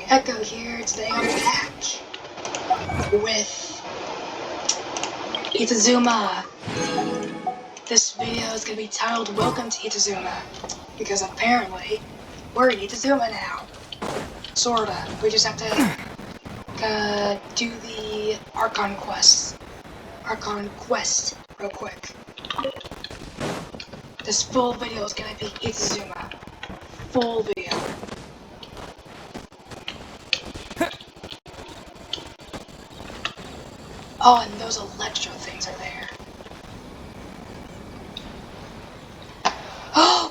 Echo here. Today I'm back with Inazuma. This video is going to be titled Welcome to Inazuma, because apparently we're in Inazuma now. Sorta. We just have to do the Archon quest real quick. This full video is going to be Inazuma. Full video. Oh, and those electro things are there.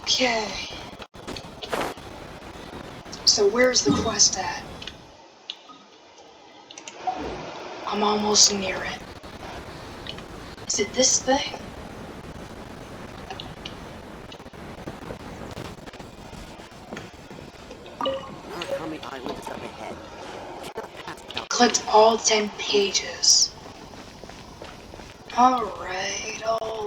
Okay. So where's the quest at? I'm almost near it. Is it this thing? Clicked all 10 pages. Alright, I'll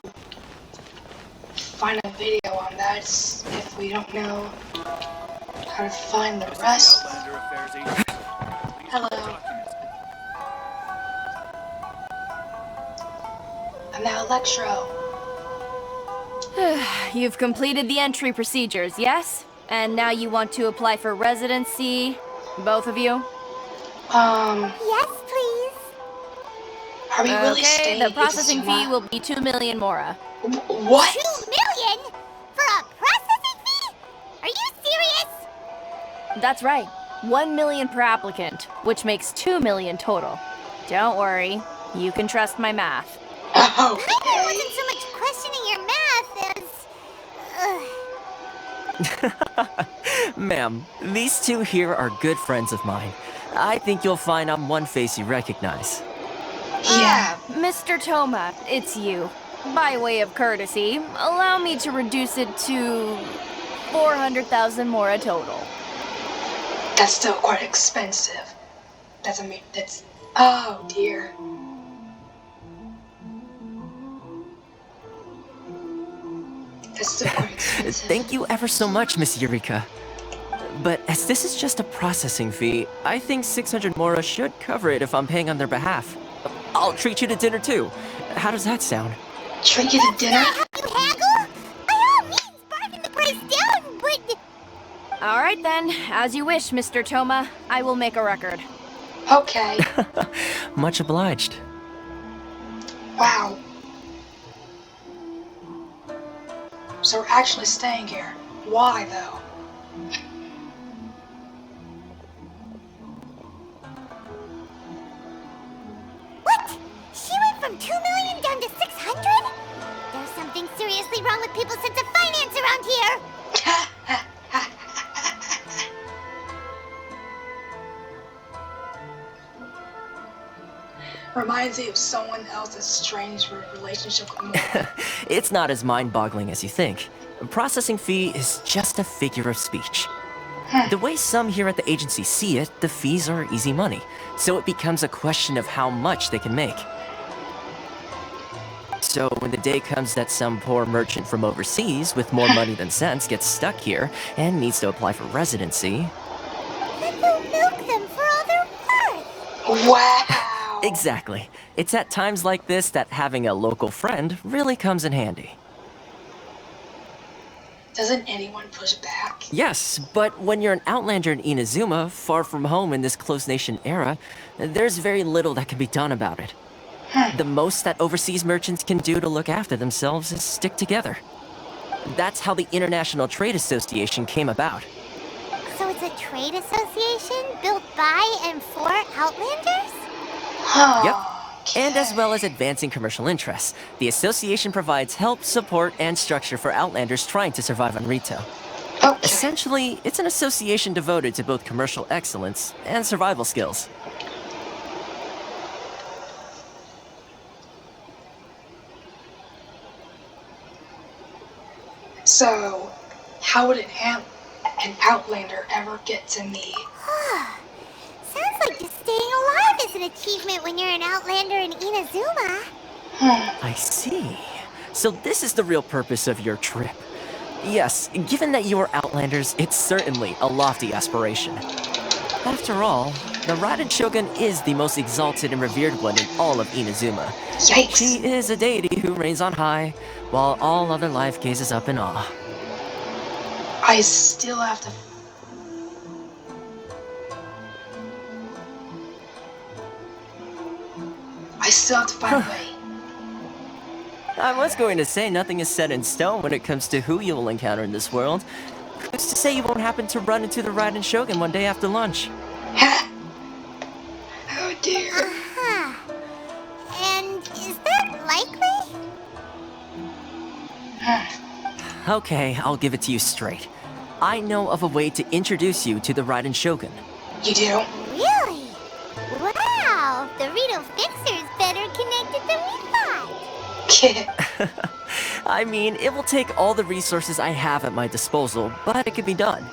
find a video on that if we don't know how to find the rest. Hello. I'm now Electro. You've completed the entry procedures, yes? And now you want to apply for residency? Both of you? Yes, please. Are we really Okay, staying the processing Inazuma? fee will be 2 million mora. What? 2 million? For a processing fee? Are you serious? That's right. 1 million per applicant, which makes 2 million total. Don't worry, you can trust my math. Oh, I wasn't so much questioning your math as... Ma'am, these two here are good friends of mine. I think you'll find I'm one face you recognize. yeah. Mr. Toma, it's you. By way of courtesy, allow me to reduce it to 400,000 mora total. That's still quite expensive. That's oh dear. That's still quite expensive. Thank you ever so much, Miss Eureka. But as this is just a processing fee, I think 600 mora should cover it if I'm paying on their behalf. I'll treat you to dinner too. How does that sound? Treat you to dinner? How you haggle? By all means, bargain the price down, but... Alright then, as you wish, Mr. Toma. I will make a record. Okay. Much obliged. Wow. So we're actually staying here. Why though? What? She went from 2 million down to 600? There's something seriously wrong with people's sense of finance around here. Reminds me of someone else's strange relationship with Mora. It's not as mind-boggling as you think. A processing fee is just a figure of speech. The way some here at the agency see it, the fees are easy money, so it becomes a question of how much they can make. So when the day comes that some poor merchant from overseas with more money than sense gets stuck here and needs to apply for residency... Then they'll milk them for all they're worth. Wow. Exactly. It's at times like this that having a local friend really comes in handy. Doesn't anyone push back? Yes, but when you're an outlander in Inazuma, far from home in this close nation era, there's very little that can be done about it. The most that overseas merchants can do to look after themselves is stick together. That's how the International Trade Association came about. So it's a trade association built by and for Outlanders? Yep. And as well as advancing commercial interests, the association provides help, support, and structure for outlanders trying to survive on retail. Okay. Essentially, it's an association devoted to both commercial excellence and survival skills. So, how would an outlander ever get to me? Sounds like just staying alive is an achievement when you're an Outlander in Inazuma. I see. So this is the real purpose of your trip. Yes, given that you are Outlanders, it's certainly a lofty aspiration. After all, the Raiden Shogun is the most exalted and revered one in all of Inazuma. Yikes. She is a deity who reigns on high, while all other life gazes up in awe. I still have to... find a way. I was going to say nothing is set in stone when it comes to who you will encounter in this world. Who's to say you won't happen to run into the Raiden Shogun one day after lunch? Ha! Oh dear. Uh-huh. And is that likely? Okay, I'll give it to you straight. I know of a way to introduce you to the Raiden Shogun. You do? Really? Wow, the Rito Fixer's better connected than we thought. I mean, it will take all the resources I have at my disposal, but it can be done.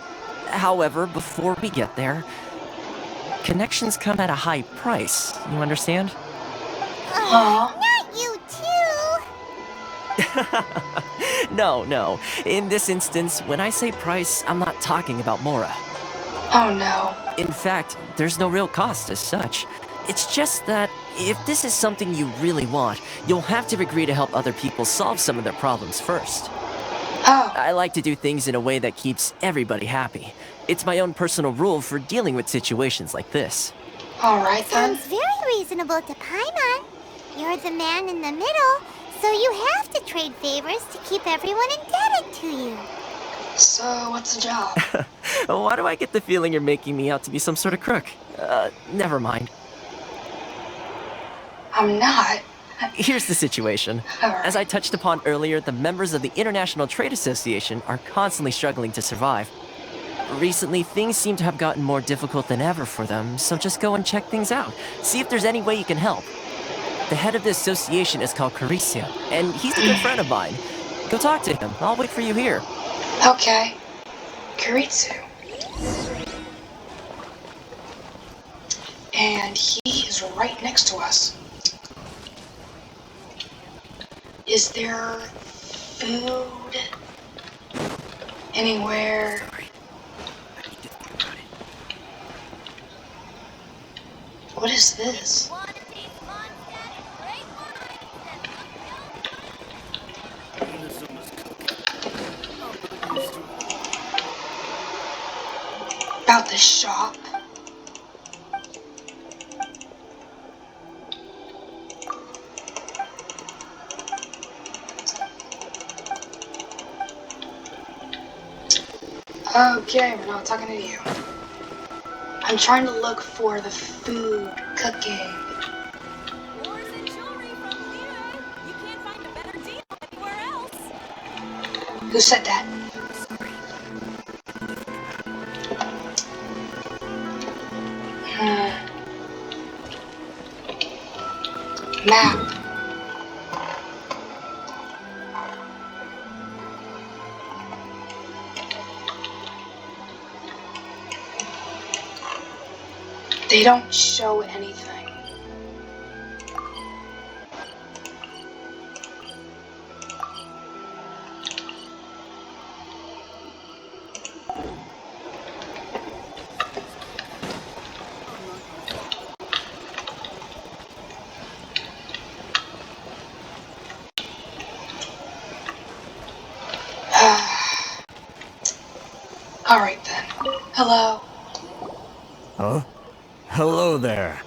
However, before we get there, connections come at a high price, you understand? Huh? Not you too. No. In this instance, when I say price, I'm not talking about Mora. Oh no. In fact, there's no real cost as such. It's just that if this is something you really want, you'll have to agree to help other people solve some of their problems first. Oh. I like to do things in a way that keeps everybody happy. It's my own personal rule for dealing with situations like this. Alright then. Sounds very reasonable to Paimon. You're the man in the middle, so you have to trade favors to keep everyone indebted to you. So, what's the job? Why do I get the feeling you're making me out to be some sort of crook? Never mind. I'm not. Here's the situation. Alright. As I touched upon earlier, the members of the International Trade Association are constantly struggling to survive. Recently, things seem to have gotten more difficult than ever for them, so just go and check things out. See if there's any way you can help. The head of the association is called Caricia, and he's a good friend of mine. Go talk to him. I'll wait for you here. Okay. Kuritsu. And he is right next to us. Is there food anywhere? What is this? About the shop? Okay, we're not talking to you. I'm trying to look for the food cooking. Wars and jewelry from Lira. You can't find a better deal anywhere else. Who said that? Map. They don't show anything. Alright then. Hello. Huh? Hello there.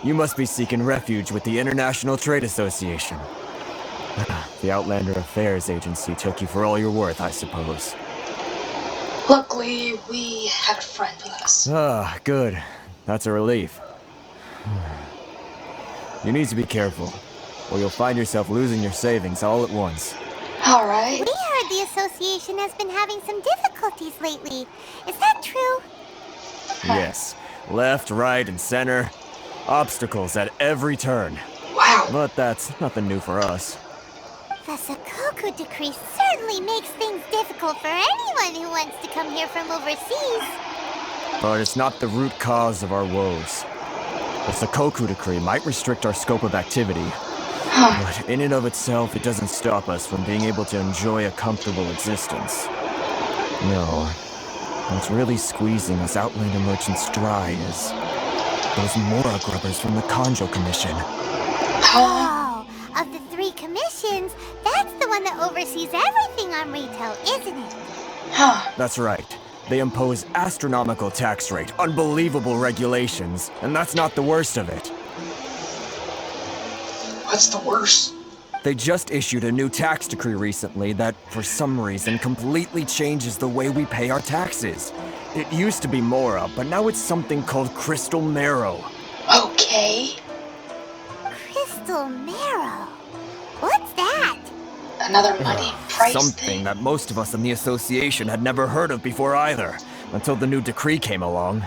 You must be seeking refuge with the International Trade Association. The Outlander Affairs Agency took you for all you're worth, I suppose. Luckily, we had a friend with us. Ah, good. That's a relief. You need to be careful, or you'll find yourself losing your savings all at once. Alright. We heard the association has been having some difficulties lately. Is that true? Yes. Left, right, and center. Obstacles at every turn. Wow. But that's nothing new for us. The Sakoku decree certainly makes things difficult for anyone who wants to come here from overseas. But it's not the root cause of our woes. The Sakoku decree might restrict our scope of activity, but in and of itself, it doesn't stop us from being able to enjoy a comfortable existence. No. What's really squeezing us Outlander merchants dry is those Mora grubbers from the Kanjo Commission. Huh? Oh, of the 3 commissions, that's the one that oversees everything on retail, isn't it? Huh? That's right. They impose astronomical tax rate, unbelievable regulations, and that's not the worst of it. What's the worst? They just issued a new tax decree recently that, for some reason, completely changes the way we pay our taxes. It used to be Mora, but now it's something called Crystal Marrow. Okay. Crystal Marrow. What's that? Another money price Something thing. that most of us in the association had never heard of before either, until the new decree came along.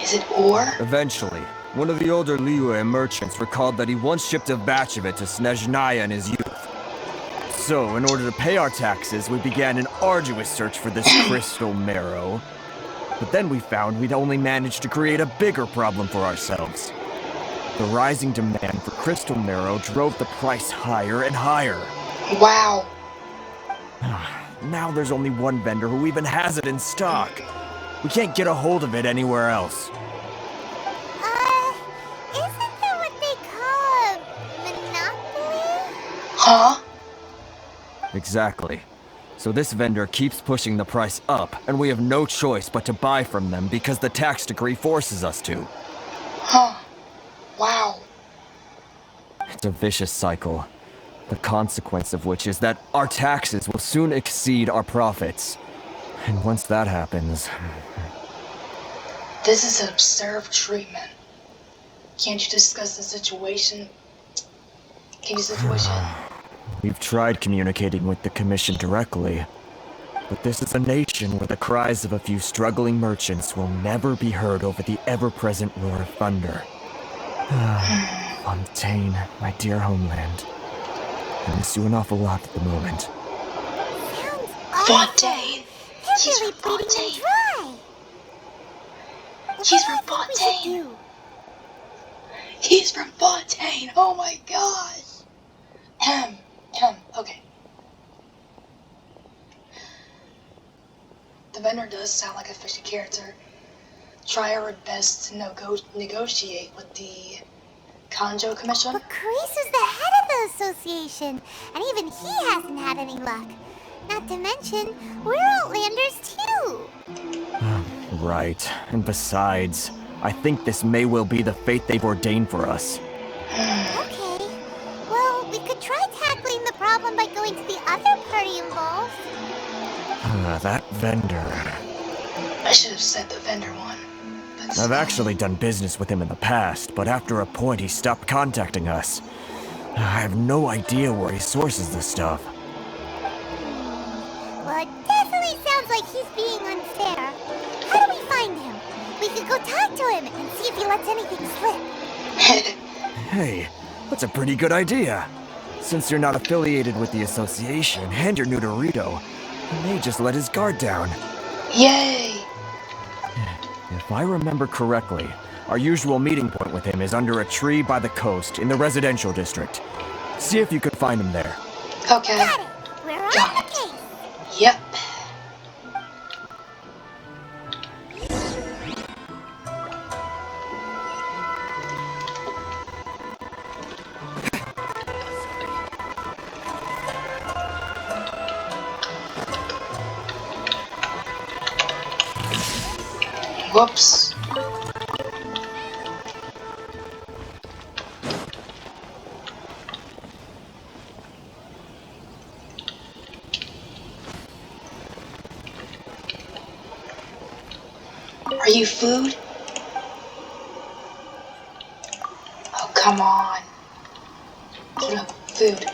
Is it ore? Eventually, one of the older Liyue merchants recalled that he once shipped a batch of it to Snezhnaya in his youth. So, in order to pay our taxes, we began an arduous search for this crystal marrow. But then we found we'd only managed to create a bigger problem for ourselves. The rising demand for crystal marrow drove the price higher and higher. Wow. Now there's only one vendor who even has it in stock. We can't get a hold of it anywhere else. Isn't that what they call a monopoly? Huh? Exactly. So this vendor keeps pushing the price up, and we have no choice but to buy from them because the tax decree forces us to. Huh? Wow. It's a vicious cycle. The consequence of which is that our taxes will soon exceed our profits. And once that happens... This is absurd treatment. Can't you discuss the situation? We've tried communicating with the Commission directly, but this is a nation where the cries of a few struggling merchants will never be heard over the ever-present roar of thunder. Fontaine, my dear homeland. I miss you an awful lot at the moment. Sounds Fontaine! They're He's really from bleeding me Fontaine! dry. He's from What do you think we should Fontaine! do? He's from Fontaine! Oh my gosh! Okay. The vendor does sound like a fishy character. Try our best to negotiate with the Kanjo Commission. But Carice is the head of the association, and even he hasn't had any luck. Not to mention, we're Outlanders too. Right. And besides, I think this may well be the fate they've ordained for us. Okay. Well, we could try tackling the problem by going to the other party involved. That vendor. I should have said the vendor one. That's I've fine. actually done business with him in the past, but after a point he stopped contacting us. I have no idea where he sources this stuff. Well, it definitely sounds like he's being unfair. How do we find him? We could go talk to him and see if he lets anything slip. Hey, that's a pretty good idea. Since you're not affiliated with the association and you're new to Rito, he may just let his guard down. Yay! If I remember correctly, our usual meeting point with him is under a tree by the coast in the residential district. See if you can find him there. Okay. Got it. We're on Got the it. case. Yep. Whoops. Are you food? Oh, come on. Put up food.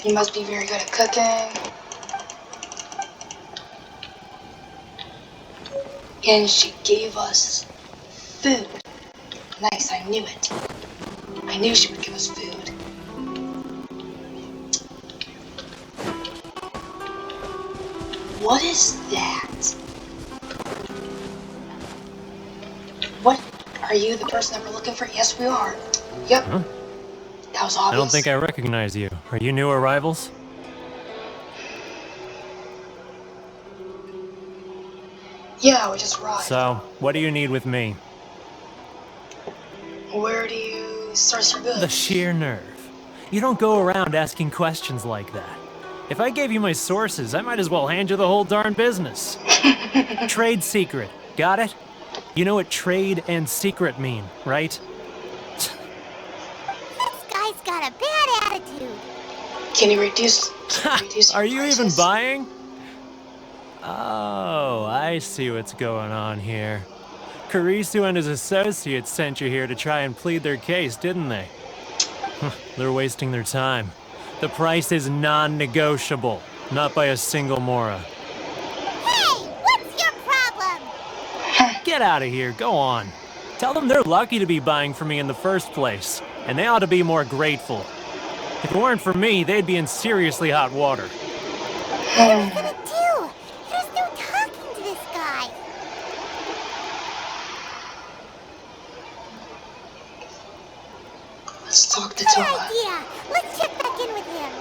You must be very good at cooking. And she gave us food. Nice, I knew it. I knew she would give us food. What is that? What? Are you the person that we're looking for? Yes, we are. Yep. Huh? That was I don't obvious. think I recognize you. Are you new arrivals? Yeah, we just arrived. So, what do you need with me? Where do you source your goods? The sheer nerve. You don't go around asking questions like that. If I gave you my sources, I might as well hand you the whole darn business. Trade secret. Got it? You know what trade and secret mean, right? This guy's got a bad attitude. Can you reduce Are your you even prices? buying? Oh, I see what's going on here. Karisu and his associates sent you here to try and plead their case, didn't they? They're wasting their time. The price is non-negotiable, not by a single Mora. Hey, what's your problem? Get out of here, go on. Tell them they're lucky to be buying from me in the first place, and they ought to be more grateful. If it weren't for me, they'd be in seriously hot water. What are we gonna do? There's no talking to this guy. Let's talk to Good Toma. idea. Let's check back in with him.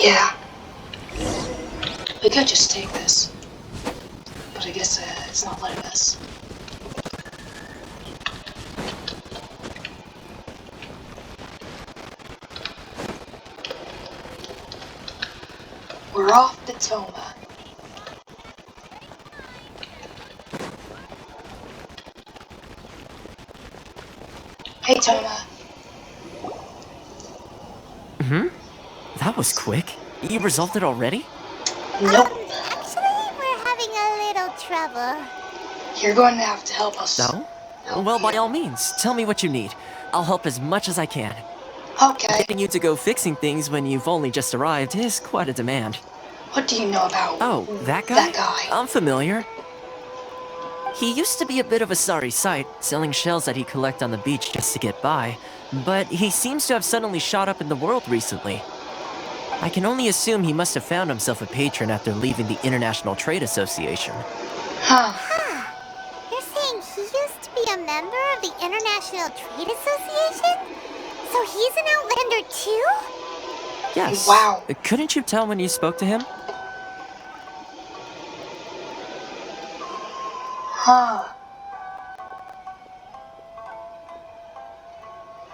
Yeah. We could just take this. But I guess it's not letting us. We're off to Toma. Hey, Toma. That was quick. You resolved it already? Nope. Actually, we're having a little trouble. You're going to have to help us. No? Well, by all means, tell me what you need. I'll help as much as I can. Okay. Getting you to go fixing things when you've only just arrived is quite a demand. What do you know about Oh, that guy? that guy? I'm familiar. He used to be a bit of a sorry sight, selling shells that he'd collect on the beach just to get by, but he seems to have suddenly shot up in the world recently. I can only assume he must have found himself a patron after leaving the International Trade Association. Huh. You're saying he used to be a member of the International Trade Association? So he's an Outlander too? Yes. Wow. Couldn't you tell when you spoke to him? Huh.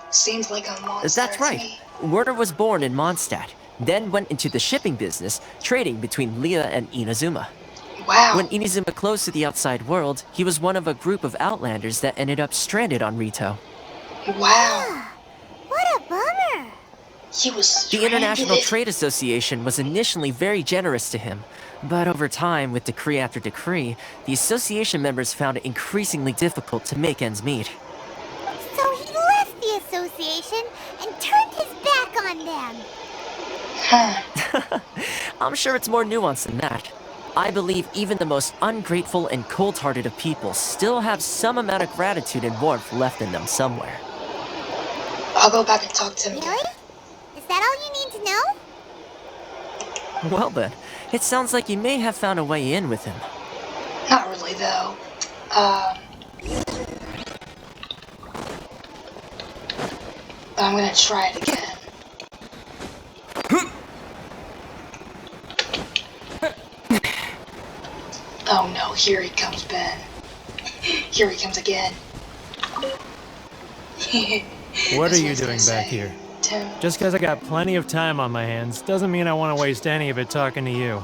Seems like a monster. That's to right. me. Werner was born in Mondstadt, then went into the shipping business, trading between Leah and Inazuma. Wow. When Inazuma closed to the outside world, he was one of a group of Outlanders that ended up stranded on Rito. Wow. What a bummer. He was The International stranded. Trade Association was initially very generous to him, but over time, with decree after decree, the association members found it increasingly difficult to make ends meet. So he left the association and turned his back on them. Huh. I'm sure it's more nuanced than that. I believe even the most ungrateful and cold-hearted of people still have some amount of gratitude and warmth left in them somewhere. I'll go back and talk to him. Really? Is that all you need to know? Well then, it sounds like you may have found a way in with him. Not really, though. But I'm gonna try it again. Oh no, here he comes, Ben. Here he comes again. What That's are you he's doing gonna back say. here? Tim, Just because I got plenty of time on my hands doesn't mean I want to waste any of it talking to you.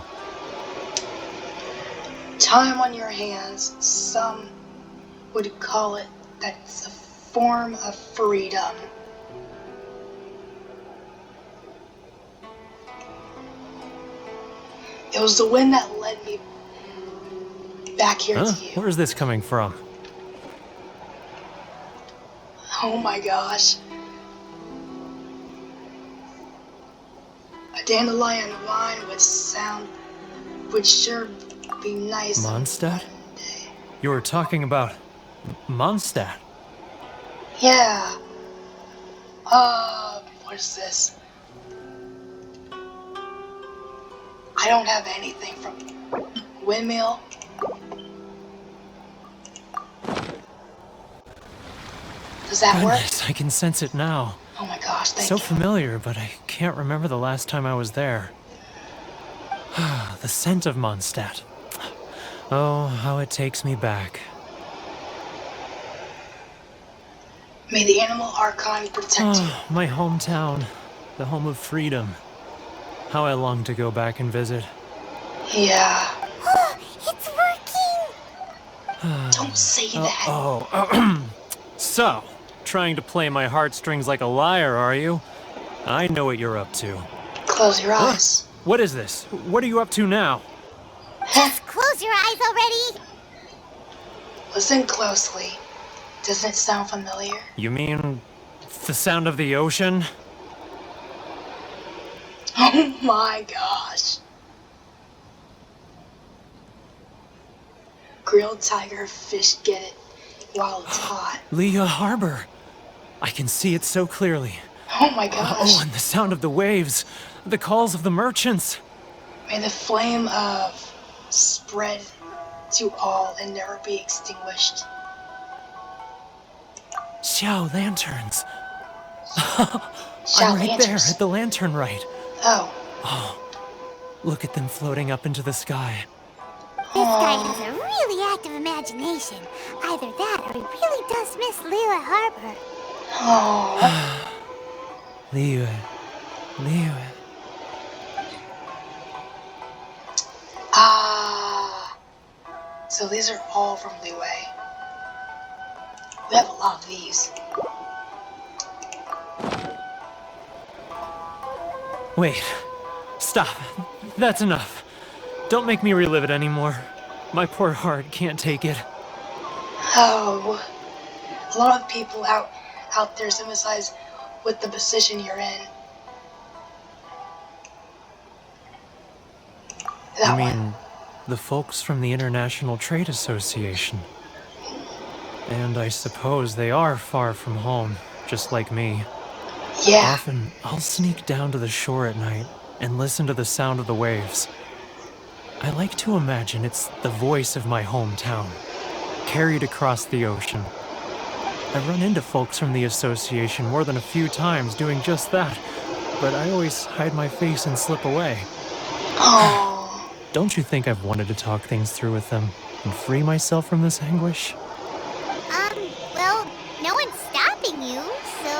time on your hands, some would call it that's a form of freedom. It was the wind that led me back here Huh? to you. Where's this coming from? Oh my gosh. A dandelion wine would sure be nice. Mondstadt? You were talking about Mondstadt. Yeah. What is this? I don't have anything from windmill. Does that work? Goodness, I can sense it now. Oh my gosh, thank So you. familiar, but I can't remember the last time I was there. The scent of Mondstadt. Oh, how it takes me back. May the animal Archon protect you. Oh, my hometown. The home of freedom. How I long to go back and visit. Yeah. It's working! Don't say that. Oh, so, trying to play my heartstrings like a liar, are you? I know what you're up to. Close your eyes. What is this? What are you up to now? Just close your eyes already! Listen closely. Doesn't it sound familiar? You mean the sound of the ocean? Oh my gosh. Grilled tiger fish get it while it's hot. Leah Harbor. I can see it so clearly. Oh my gosh. Oh, and the sound of the waves. The calls of the merchants. May the flame of spread to all and never be extinguished. Xiao lanterns. Xiao I'm right there lanterns. at the lantern right. Oh. Look at them floating up into the sky. This guy has a really active imagination. Either that or he really does miss Leela Harbor. Oh. Leah. Ah. So these are all from Liwei. We have a lot of these. Wait. Stop. That's enough. Don't make me relive it anymore. My poor heart can't take it. Oh. A lot of people out there sympathize with the position you're in. That You one. mean the folks from the International Trade Association? And I suppose they are far from home, just like me. Yeah. Often, I'll sneak down to the shore at night and listen to the sound of the waves. I like to imagine it's the voice of my hometown, carried across the ocean. I've run into folks from the association more than a few times doing just that, but I always hide my face and slip away. Oh. Don't you think I've wanted to talk things through with them and free myself from this anguish? Well, no one's stopping you, so...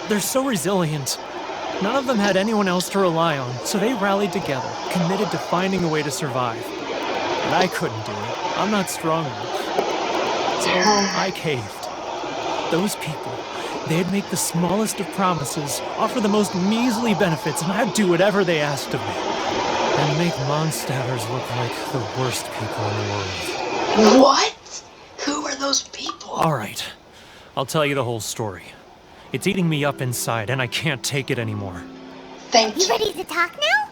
They're so resilient. None of them had anyone else to rely on, so they rallied together, committed to finding a way to survive. But I couldn't do it. I'm not strong enough. So I caved. Those people, they'd make the smallest of promises, offer the most measly benefits, and I'd do whatever they asked of me. And make Mondstadters look like the worst people in the world. What? Who are those people? All right, I'll tell you the whole story. It's eating me up inside, and I can't take it anymore. Thank You you. ready to talk now?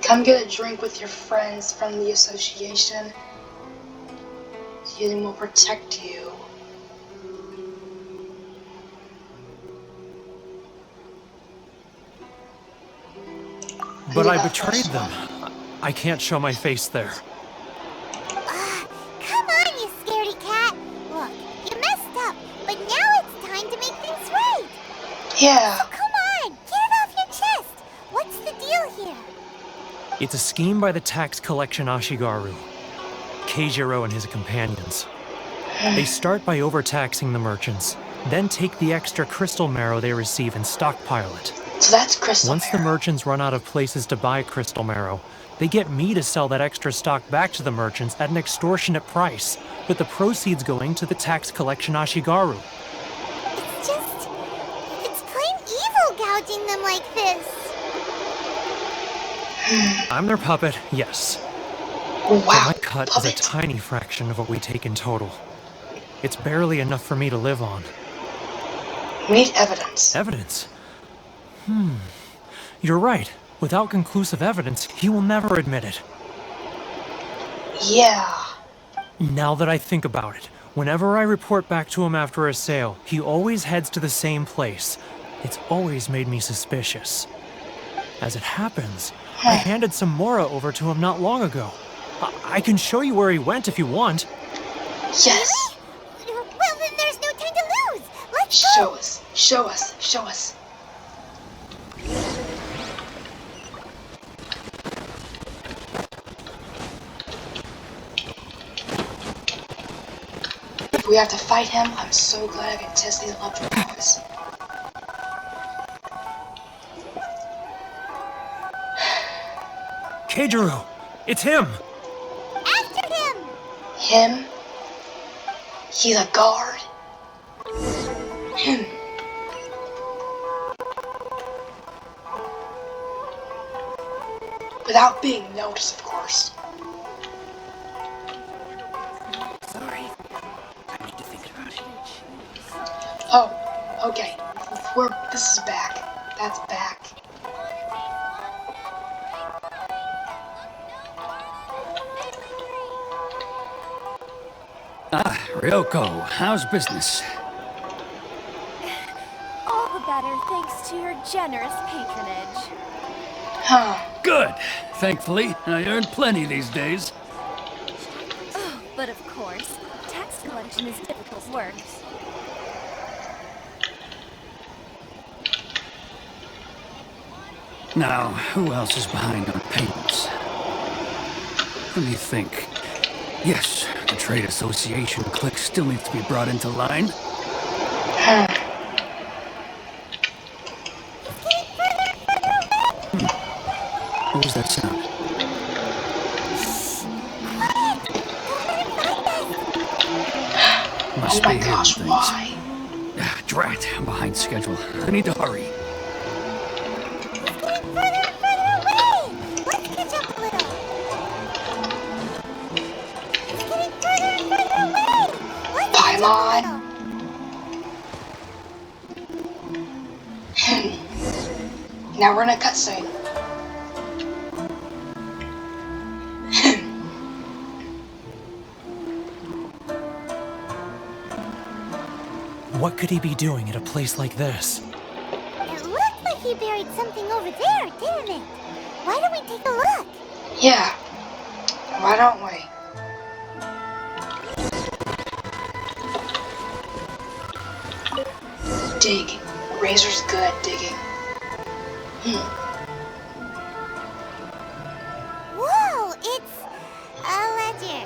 Come get a drink with your friends from the association. He will protect you. But I Yeah, betrayed first them. I can't show my face there. Come on, you scaredy cat. Look, you messed up, but now it's time to make things right. Yeah. So come on, get it off your chest. What's the deal here? It's a scheme by the tax collection Ashigaru, Keijiro and his companions. They start by overtaxing the merchants, then take the extra crystal marrow they receive and stockpile it. So that's crystal Once the marrow. merchants run out of places to buy crystal marrow, they get me to sell that extra stock back to the merchants at an extortionate price, with the proceeds going to the tax collection Ashigaru. It's plain evil gouging them like this. I'm their puppet, yes. Wow. But my cut is a puppet. tiny fraction of what we take in total. It's barely enough for me to live on. We need evidence. Evidence? You're right. Without conclusive evidence, he will never admit it. Yeah. Now that I think about it, whenever I report back to him after a sale, he always heads to the same place. It's always made me suspicious. As it happens, I handed some Mora over to him not long ago. I can show you where he went if you want. Yes! Well, then there's no time to lose. Let's Show go. us. Show us. Show us. If we have to fight him, I'm so glad I can test these electronics. Keijiru, it's him! After him. Him? He's a guard? Him. Without being noticed, of course. Sorry. I need to think about it. Oh, okay. This is back. That's back. Ah, Ryoko, how's business? All the better thanks to your generous patronage. Huh. Good. Thankfully, I earn plenty these days. But of course, tax collection is difficult work. Now, who else is behind on payments? Let me think. Yes, the trade association clique still needs to be brought into line. What was that sound? Must Oh my be hidden gosh, things. why? Ah, drat, I'm behind schedule. I need to hurry. Let's catch up a little. It's getting further and further away. Let's catch up a Paimon. little. Now we're in a cutscene. What could he be doing at a place like this? It looked like he buried something over there, didn't it? Why don't we take a look? Yeah. Why don't we? Dig. Razor's good at digging. Whoa, it's a ledger.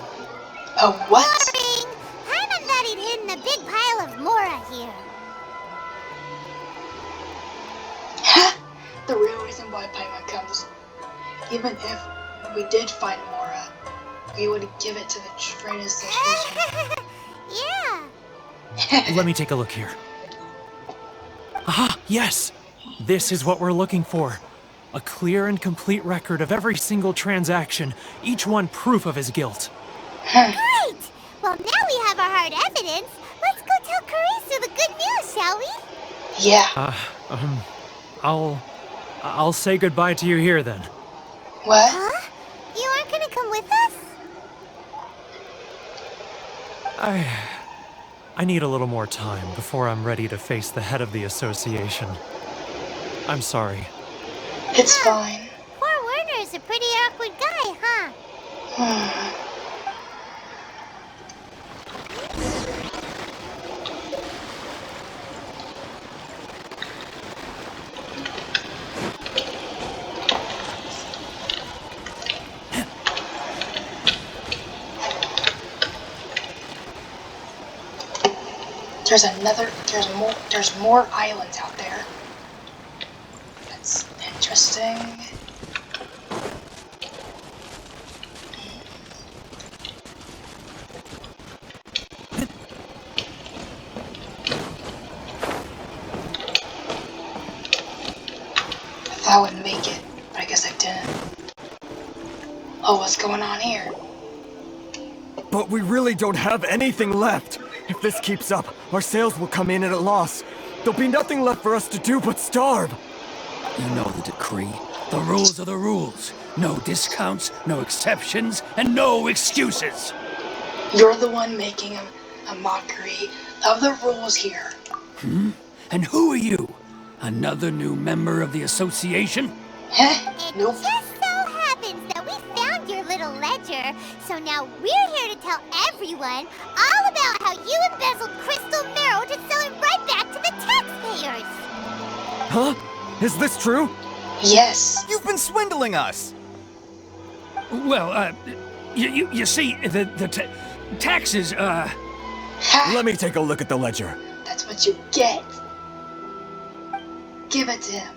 Oh, what? Boring. Paimon thought he'd hidden a big pile of Mora here. The real reason why Paimon comes. Even if we did find Mora, we would give it to the trade association. Yeah. Let me take a look here. Aha, yes! This is what we're looking for. A clear and complete record of every single transaction, each one proof of his guilt. Great. Well, now we have our hard evidence. Let's go tell Karisu the good news, shall we? Yeah. I'll say goodbye to you here then. What? Huh? You aren't gonna come with us? I need a little more time before I'm ready to face the head of the association. I'm sorry. It's fine. Poor Werner's a pretty awkward guy, huh? There's more islands out there. That's interesting. I thought I would make it, but I guess I didn't. Oh, what's going on here? But we really don't have anything left. If this keeps up, our sales will come in at a loss. There'll be nothing left for us to do but starve. You know the decree. The rules are the rules. No discounts, no exceptions, and no excuses. You're the one making a mockery of the rules here. And who are you? Another new member of the association? Huh? It Nope. just so happens that we found your little ledger, so now we're here to tell everyone all about how you embezzled crystal marrow to sell it right back to the taxpayers. Huh? Is this true? Yes. You've been swindling us! Well, you see, the taxes, Ha! Let me take a look at the ledger. That's what you get. Give it to him.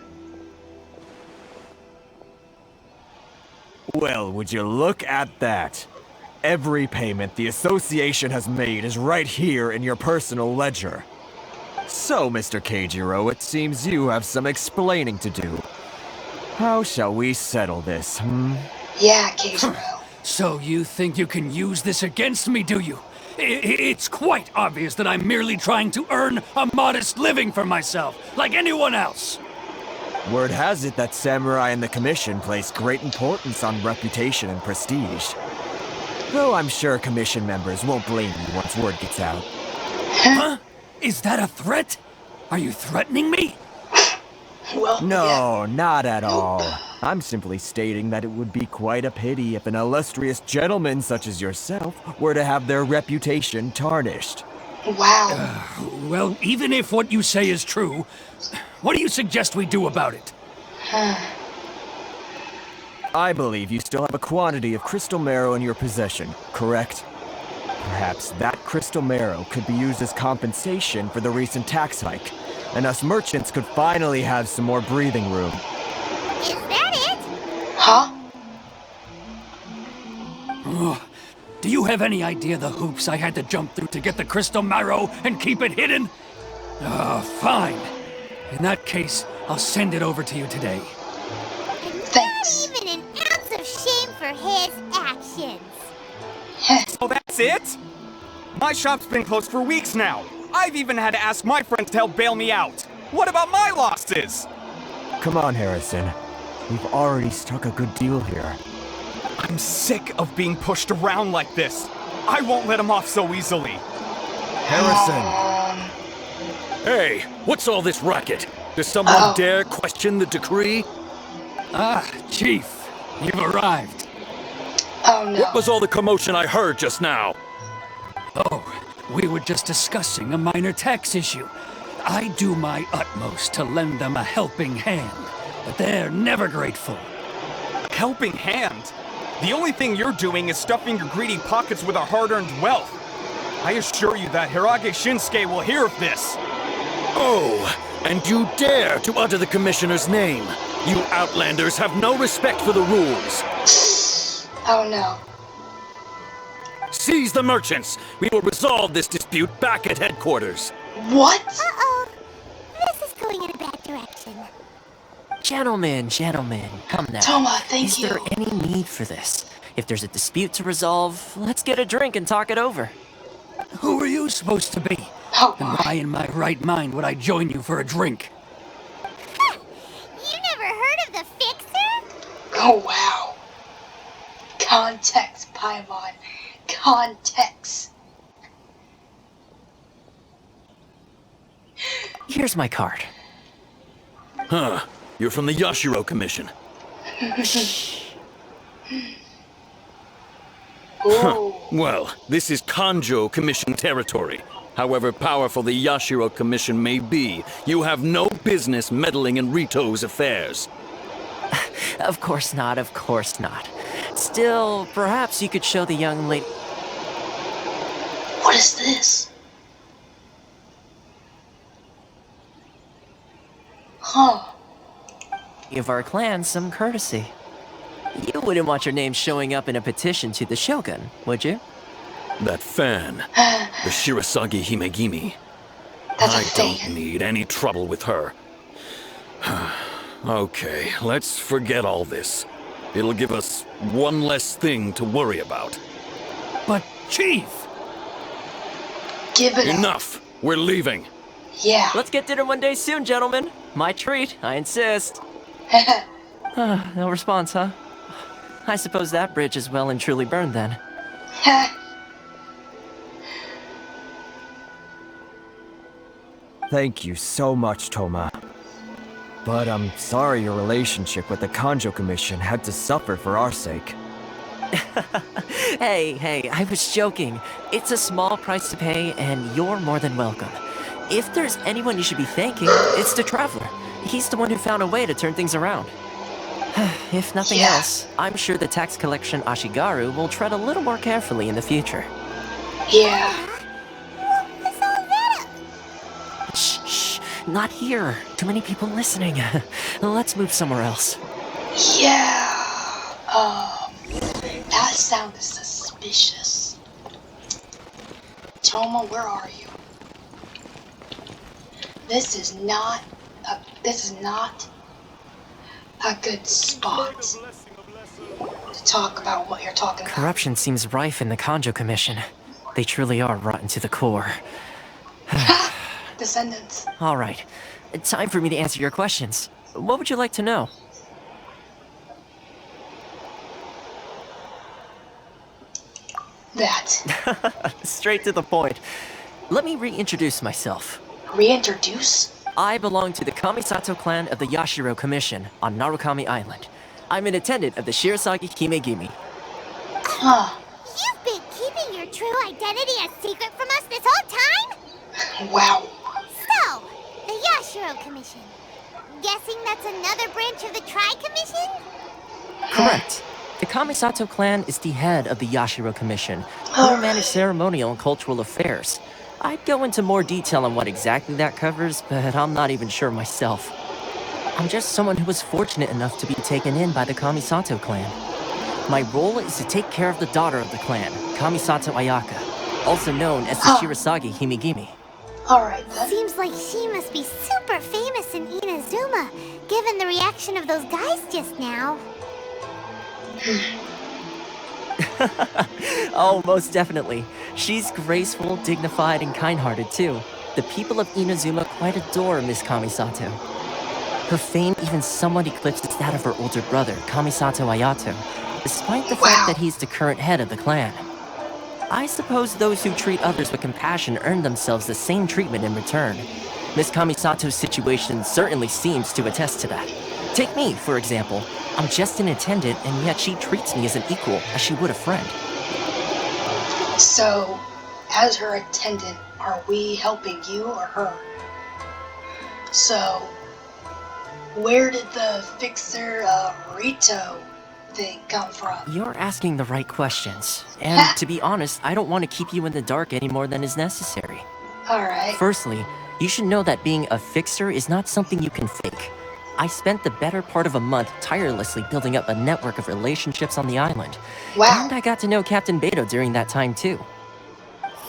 Well, would you look at that? Every payment the association has made is right here in your personal ledger. So, Mr. Keijiro, it seems you have some explaining to do. How shall we settle this, Yeah, Keijiro. so you think you can use this against me, do you? It's quite obvious that I'm merely trying to earn a modest living for myself, like anyone else. Word has it that samurai and the commission place great importance on reputation and prestige. Though I'm sure commission members won't blame you once word gets out. Huh? Is that a threat? Are you threatening me? Well, No, not at all. I'm simply stating that it would be quite a pity if an illustrious gentleman such as yourself were to have their reputation tarnished. yeah. Wow. Well, even if what you say is true, what do you suggest we do about it? I believe you still have a quantity of crystal marrow in your possession, correct? Perhaps that crystal marrow could be used as compensation for the recent tax hike, and us merchants could finally have some more breathing room. Is that it? Huh? Do you have any idea the hoops I had to jump through to get the crystal marrow and keep it hidden? Fine. In that case, I'll send it over to you today. Thanks. Not even an ounce of shame for his actions. Oh, that's it? My shop's been closed for weeks now. I've even had to ask my friends to help bail me out. What about my losses? Come on, Harrison. We've already struck a good deal here. I'm sick of being pushed around like this. I won't let him off so easily. Harrison! Hey, what's all this racket? Does someone Oh. dare question the decree? Chief, you've arrived. Oh no. What was all the commotion I heard just now? Oh, we were just discussing a minor tax issue. I do my utmost to lend them a helping hand, but they're never grateful. Helping hand? The only thing you're doing is stuffing your greedy pockets with our hard-earned wealth. I assure you that Hirage Shinsuke will hear of this. Oh, and you dare to utter the commissioner's name. You outlanders have no respect for the rules. Oh no. Seize the merchants. We will resolve this dispute back at headquarters. What? Uh-oh. This is going in a bad direction. Gentlemen, come now. Toma, thank Is you. there any need for this? If there's a dispute to resolve, let's get a drink and talk it over. Who are you supposed to be? Oh And my. why in my right mind would I join you for a drink? You never heard of the Fixer? Oh wow. Context, Paimon. Context. Here's my card. Huh. You're from the Yashiro Commission. Ooh. Well, this is Kanjo Commission territory. However powerful the Yashiro Commission may be, you have no business meddling in Rito's affairs. Of course not. Still, perhaps you could show the young lady What is this? Huh. of our clan some courtesy. You wouldn't want your name showing up in a petition to the Shogun, would you? That fan, the Shirasagi Himegimi. That's a I thing. don't need any trouble with her. Okay, let's forget all this. It'll give us one less thing to worry about. But, Chief! Give it up. Enough! We're leaving. Yeah. Let's get dinner one day soon, gentlemen. My treat, I insist. No response, huh? I suppose that bridge is well and truly burned then. Thank you so much, Toma. But I'm sorry your relationship with the Kanjo Commission had to suffer for our sake. Hey, I was joking. It's a small price to pay, and you're more than welcome. If there's anyone you should be thanking, it's the Traveler. He's the one who found a way to turn things around. If nothing else, I'm sure the tax collection Ashigaru will tread a little more carefully in the future. Yeah. What was all that? Shh, not here. Too many people listening. Let's move somewhere else. Yeah. That sounded suspicious. Toma, where are you? This is not a good spot to talk about what you're talking about. Corruption seems rife in the Kanjo Commission. They truly are rotten to the core. Descendants. All right, time for me to answer your questions. What would you like to know? That. Straight to the point. Let me reintroduce myself. Reintroduce? I belong to the Kamisato clan of the Yashiro Commission on Narukami Island. I'm an attendant of the Shirasagi Himegimi. Huh. You've been keeping your true identity a secret from us this whole time? Wow. So, the Yashiro Commission. Guessing that's another branch of the Tri-Commission? Correct. The Kamisato clan is the head of the Yashiro Commission, who manage ceremonial and cultural affairs. I'd go into more detail on what exactly that covers, but I'm not even sure myself. I'm just someone who was fortunate enough to be taken in by the Kamisato clan. My role is to take care of the daughter of the clan, Kamisato Ayaka, also known as the Shirasagi Himegimi. Alright then. Seems like she must be super famous in Inazuma, given the reaction of those guys just now. Oh, most definitely. She's graceful, dignified, and kind-hearted too. The people of Inazuma quite adore Miss Kamisato. Her fame even somewhat eclipses that of her older brother, Kamisato Ayato, despite the fact that he's the current head of the clan. I suppose those who treat others with compassion earn themselves the same treatment in return. Miss Kamisato's situation certainly seems to attest to that. Take me, for example. I'm just an attendant, and yet she treats me as an equal, as she would a friend. So, as her attendant, are we helping you or her? So, where did the fixer Rito thing come from? You're asking the right questions. And to be honest, I don't want to keep you in the dark any more than is necessary. Alright. Firstly, you should know that being a fixer is not something you can fake. I spent the better part of a month tirelessly building up a network of relationships on the island. Wow. And I got to know Captain Beto during that time too.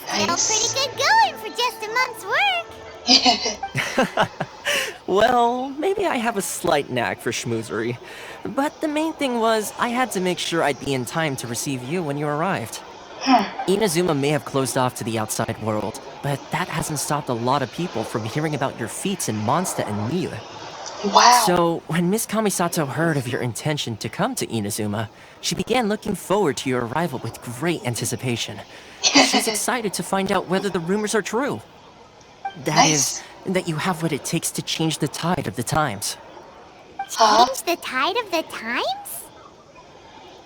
Nice. Pretty good going for just a month's work. Well, maybe I have a slight knack for schmoozery. But the main thing was, I had to make sure I'd be in time to receive you when you arrived. Inazuma may have closed off to the outside world, but that hasn't stopped a lot of people from hearing about your feats in Mondstadt and Miu. Wow. So, when Miss Kamisato heard of your intention to come to Inazuma, she began looking forward to your arrival with great anticipation. She's excited to find out whether the rumors are true. That is, that you have what it takes to change the tide of the times. Change the tide of the times?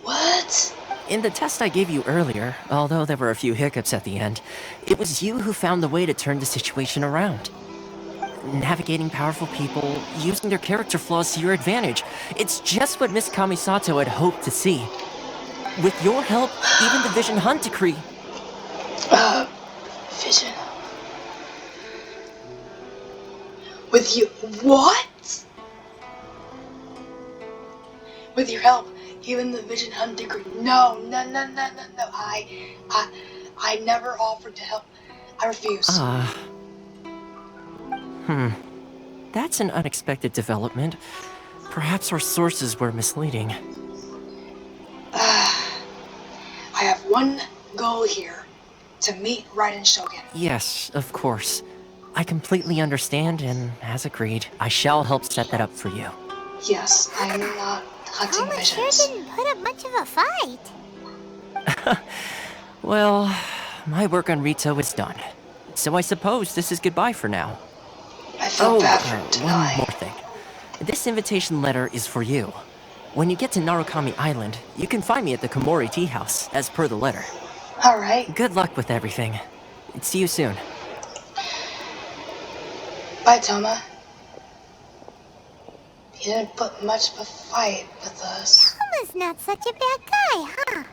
What? In the test I gave you earlier, although there were a few hiccups at the end, it was you who found the way to turn the situation around. Navigating powerful people, using their character flaws to your advantage. It's just what Miss Kamisato had hoped to see. With your help, even the Vision Hunt decree. Vision. With you, what? With your help, even the Vision Hunt decree. No. I never offered to help. I refuse. That's an unexpected development. Perhaps our sources were misleading. I have one goal here. To meet Raiden Shogun. Yes, of course. I completely understand, and as agreed, I shall help set that up for you. Yes, I am not hunting Toma sure visions. didn't put up much of a fight. Well, my work on Rito is done. So I suppose this is goodbye for now. I feel bad for one tonight. more thing. This invitation letter is for you. When you get to Narukami Island, you can find me at the Komori Tea House, as per the letter. Alright. Good luck with everything. See you soon. Bye, Toma. You didn't put much of a fight with us. Toma's not such a bad guy, huh?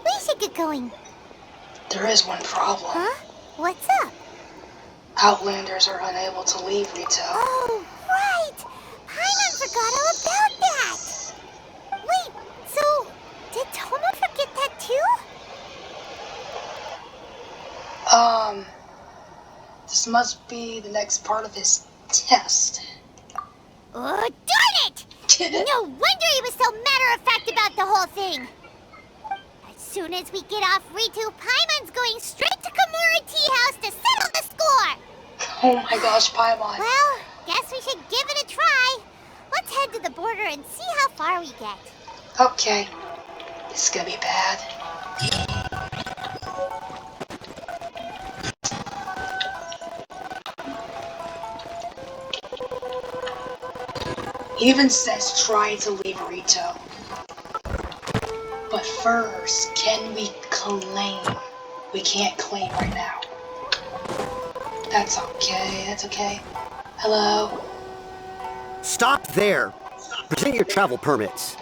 We should get going. There is one problem. Huh? What's up? Outlanders are unable to leave Rito. Oh, right! Paimon forgot all about that! Wait, so did Toma forget that too? This must be the next part of his test. Oh, darn it! No wonder he was so matter-of-fact about the whole thing! As soon as we get off Ritu, Paimon's going straight to Komori Tea House to settle the score! Oh my gosh, Paimon. Well, guess we should give it a try. Let's head to the border and see how far we get. Okay. This is gonna be bad. He even says try to leave Rito. But first, can we claim? We can't claim right now. That's okay, that's okay. Hello? Stop there! Present your travel permits.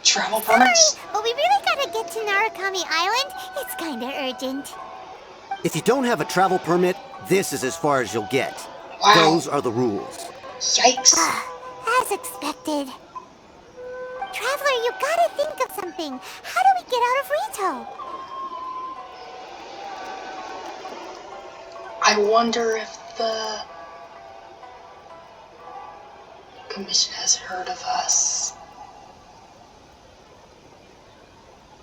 Travel permits? Sorry, but we really gotta get to Narukami Island. It's kinda urgent. If you don't have a travel permit, this is as far as you'll get. Wow. Those are the rules. Yikes. As expected. Traveler, you gotta think of something. How do we get out of Rito? I wonder if the commission has heard of us.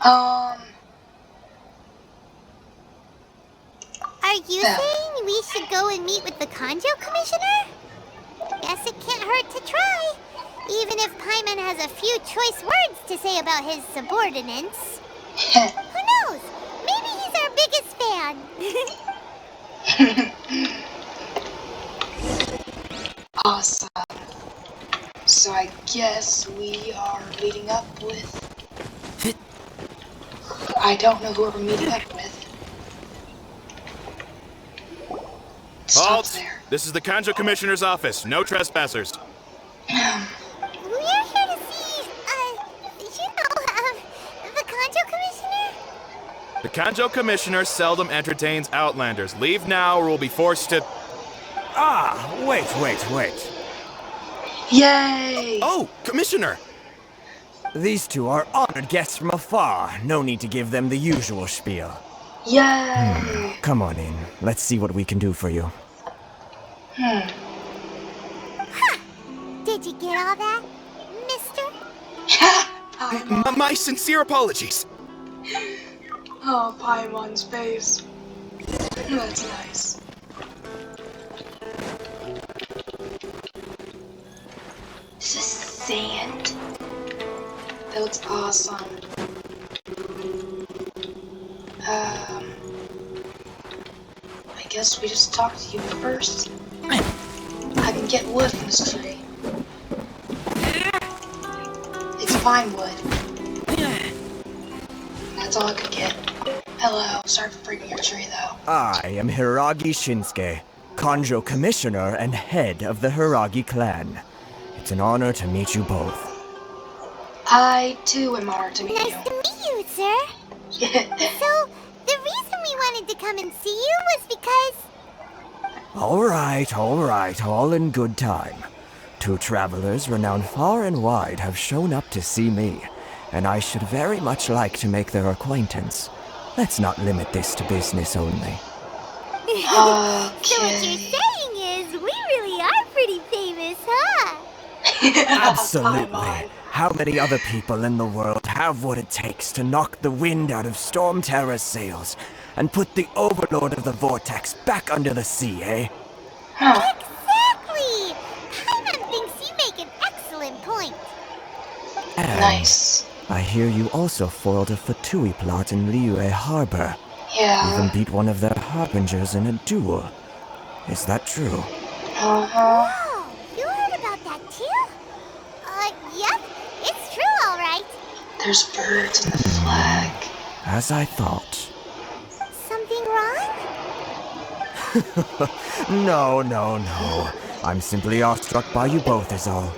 Are you saying we should go and meet with the Kanjo Commissioner? Guess it can't hurt to try. Even if Paimon has a few choice words to say about his subordinates. Who knows? Maybe he's our biggest fan. Awesome. So I guess we are meeting up with... I don't know who we're meeting up with. Stop Halt! there. This is the Kanjo Commissioner's office. No trespassers. We're here to see, the Kanjo Commissioner? The Kanjo Commissioner seldom entertains Outlanders. Leave now or we'll be forced to... Ah, wait. Yay! Oh, Commissioner! These two are honored guests from afar. No need to give them the usual spiel. Yay! Come on in. Let's see what we can do for you. Did you get all that, mister? My sincere apologies. Oh, Paimon's face. That's nice. This is sand. That looks awesome. I guess we just talk to you first. I can get wood from this tree. It's pine wood. That's all I could get. Hello, sorry for breaking your tree though. I am Hiragi Shinsuke, Kanjo Commissioner and head of the Hiragi clan. It's an honor to meet you both. I too am honored to meet you. Nice to meet you, sir. So, the reason we wanted to come and see you was because... All right, all in good time. Two travelers renowned far and wide have shown up to see me, and I should very much like to make their acquaintance. Let's not limit this to business only. So what you're saying is, we really are pretty famous, huh? Absolutely. How many other people in the world have what it takes to knock the wind out of Storm Terror's sails and put the overlord of the vortex back under the sea, eh? Exactly! Paimon thinks you make an excellent point. And Nice. I hear you also foiled a Fatui plot in Liyue Harbor. Yeah. Even beat one of their harbingers in a duel. Is that true? Uh-huh. Oh, you heard about that There's birds in the flag. As I thought. Something wrong? No. I'm simply awestruck by you both is all.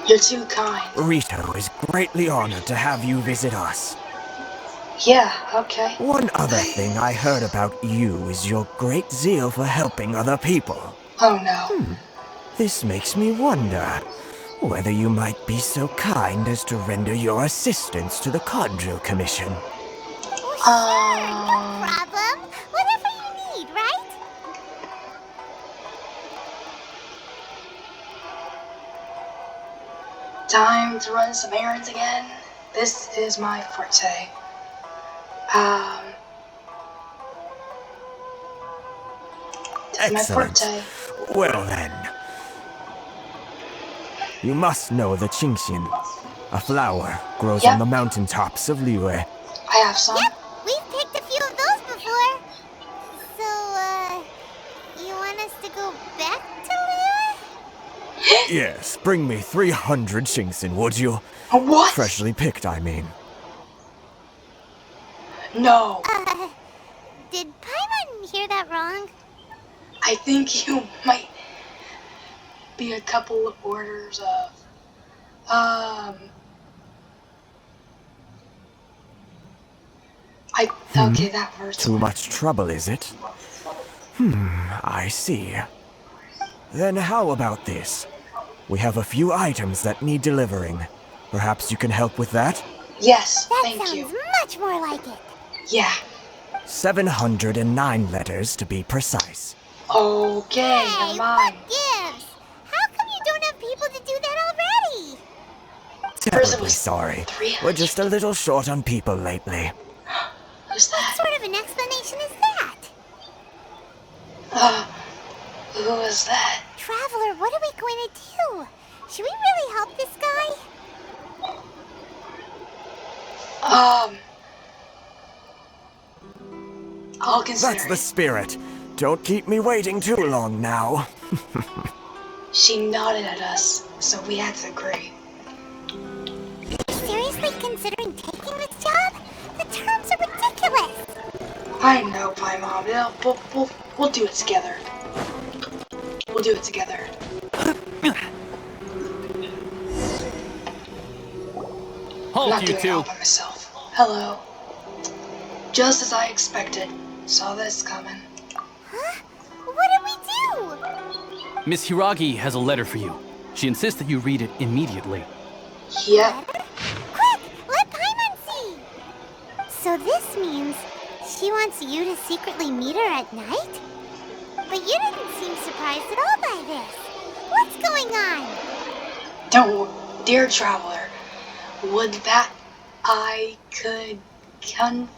You're too kind. Rito is greatly honored to have you visit us. Yeah, okay. One other thing I heard about you is your great zeal for helping other people. Oh no. This makes me wonder whether you might be so kind as to render your assistance to the Conjo Commission. No problem. Whatever you need, right? Time to run some errands again. This is my forte. This is my Excellent. forte. Well then. You must know the Qingxian. A flower grows Yep. on the mountaintops of Liyue. I have some. Yep, we've picked a few of those before. So, you want us to go back to Liyue? Yes, bring me 300 Qingxian, would you? What? Freshly picked, I mean. No. Did Paimon hear that wrong? I think you might be a couple of orders of, okay, that hurts. Too much trouble, is it? I see. Then how about this? We have a few items that need delivering. Perhaps you can help with that? Yes, That thank sounds you. much more like it. Yeah. 709 letters to be precise. Okay, Hey, never mind. what gives? How come you don't have people to do that already? Terribly was sorry. 300. We're just a little short on people lately. Who's What that? sort of an explanation is that? Who is that? Traveler, what are we going to do? Should we really help this guy? I'll consider That's the it. spirit. Don't keep me waiting too long now. She nodded at us, so we had to agree. Seriously considering taking this job? The terms are ridiculous. I know, Paimon. We'll do it together. We'll do it together. I'm Halt, not you doing it two. all by myself. Hello. Just as I expected. Saw this coming. Huh? What did we do? Miss Hiragi has a letter for you. She insists that you read it immediately. Yep. Quick, let Paimon see. So this means she wants you to secretly meet her at night? But you didn't seem surprised at all by this. What's going on? Don't, dear traveler. Would that I could convey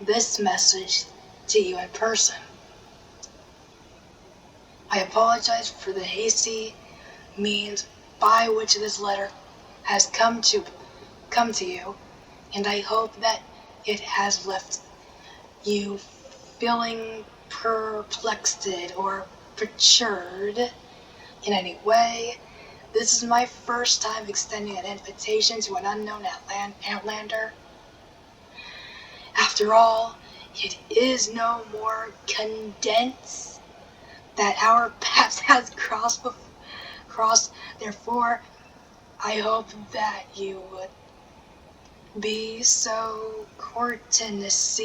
this message to you in person. I apologize for the hasty means by which this letter has come to you, and I hope that it has left you feeling perplexed or perturbed in any way. This is my first time extending an invitation to an unknown Outlander. After all, it is no more condensed that our paths has crossed. Therefore, I hope that you would be so courteous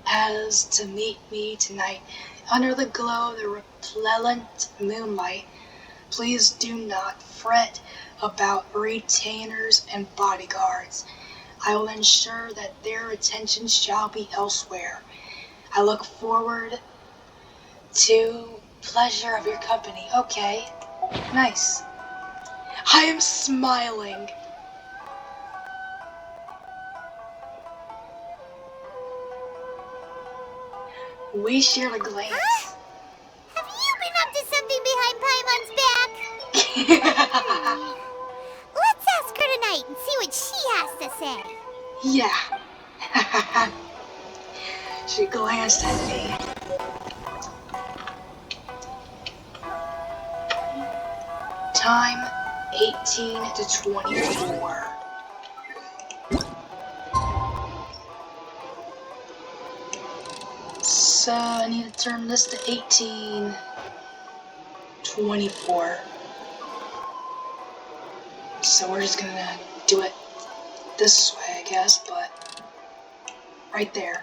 as to meet me tonight under the glow of the repellent moonlight. Please do not fret about retainers and bodyguards. I will ensure that their attention shall be elsewhere. I look forward to pleasure of your company. Okay, nice. I am smiling. We shared a glance. Huh? Have you been up to something behind Paimon's back? Let's ask her tonight and see what she has to say. Yeah. She glanced at me. Time 18 to 24. So I need to turn this to 1824. So we're just gonna do it this way, I guess, but right there.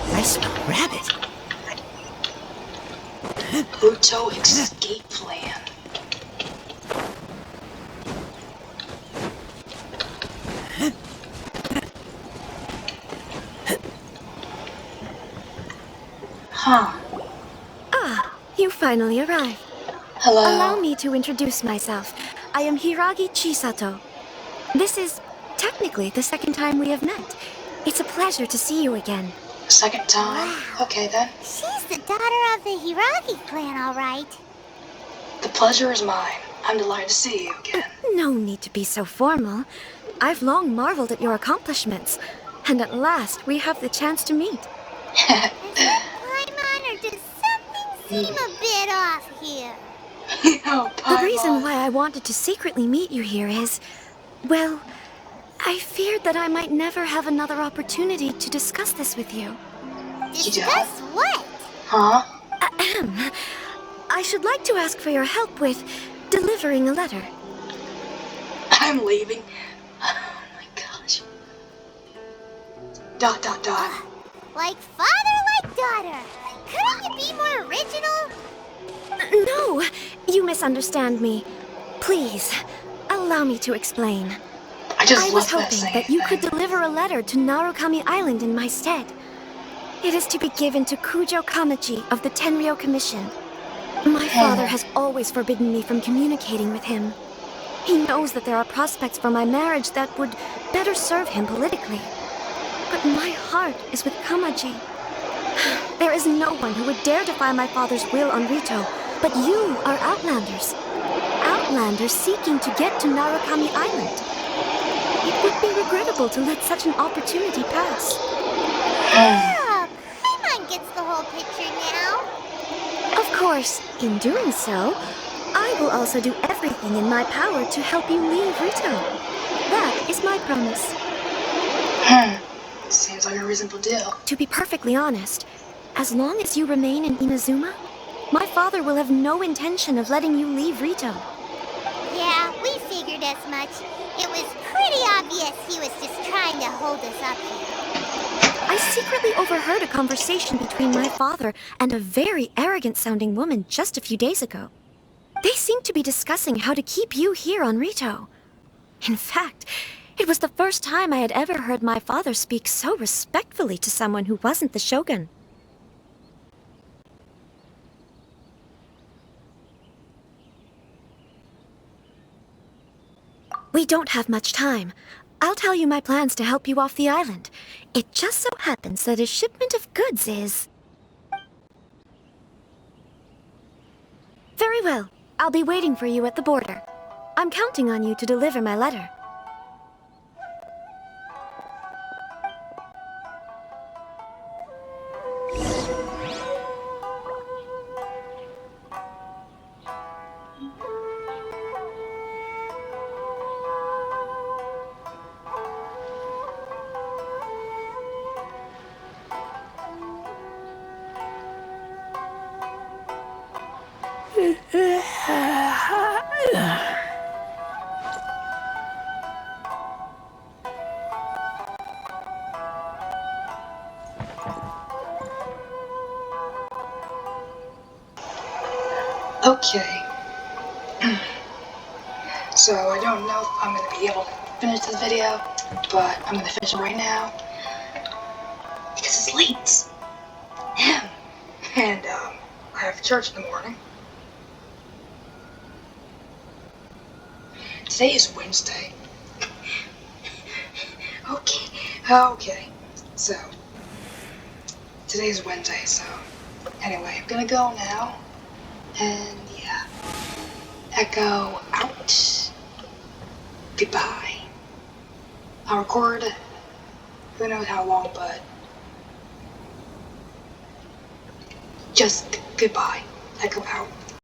I smell rabbit. Pluto escape plan. Huh. Ah, you finally arrived. Hello. Allow me to introduce myself. I am Hiragi Chisato. This is technically the second time we have met. It's a pleasure to see you again. Second time? Wow. Okay then. She's the daughter of the Hiragi clan, all right. The pleasure is mine. I'm delighted to see you again. No need to be so formal. I've long marveled at your accomplishments, and at last we have the chance to meet. Paimon, or does something seem a bit off here? Oh, The reason why I wanted to secretly meet you here is, well, I feared that I might never have another opportunity to discuss this with you. Discuss what? Huh? Ahem. I should like to ask for your help with delivering a letter. I'm leaving. Oh my gosh. ... Like father, like daughter. Couldn't you be more original? No, you misunderstand me. Please, allow me to explain. I was hoping that you could deliver a letter to Narukami Island in my stead. It is to be given to Kujo Kamaji of the Tenryou Commission. My father has always forbidden me from communicating with him. He knows that there are prospects for my marriage that would better serve him politically. But my heart is with Kamaji. There is no one who would dare defy my father's will on Rito, but you are Outlanders. Outlanders seeking to get to Narukami Island. It would be regrettable to let such an opportunity pass. Ah, Paimon gets the whole picture now. Of course, in doing so, I will also do everything in my power to help you leave Rito. That is my promise. Seems like a reasonable deal. To be perfectly honest, as long as you remain in Inazuma, my father will have no intention of letting you leave Rito. Yeah, we figured as much. It was pretty obvious he was just trying to hold us up here. I secretly overheard a conversation between my father and a very arrogant-sounding woman just a few days ago. They seemed to be discussing how to keep you here on Rito. In fact, it was the first time I had ever heard my father speak so respectfully to someone who wasn't the shogun. We don't have much time. I'll tell you my plans to help you off the island. It just so happens that a shipment of goods is... Very well. I'll be waiting for you at the border. I'm counting on you to deliver my letter. Okay. So I don't know if I'm going to be able to finish this video, but I'm going to finish it right now because it's late. And I have church in the morning. Today is Wednesday. Okay. So today's Wednesday, so anyway, I'm gonna go now, and yeah, Echo out. Goodbye. I'll record, who knows how long, but just goodbye. Echo out.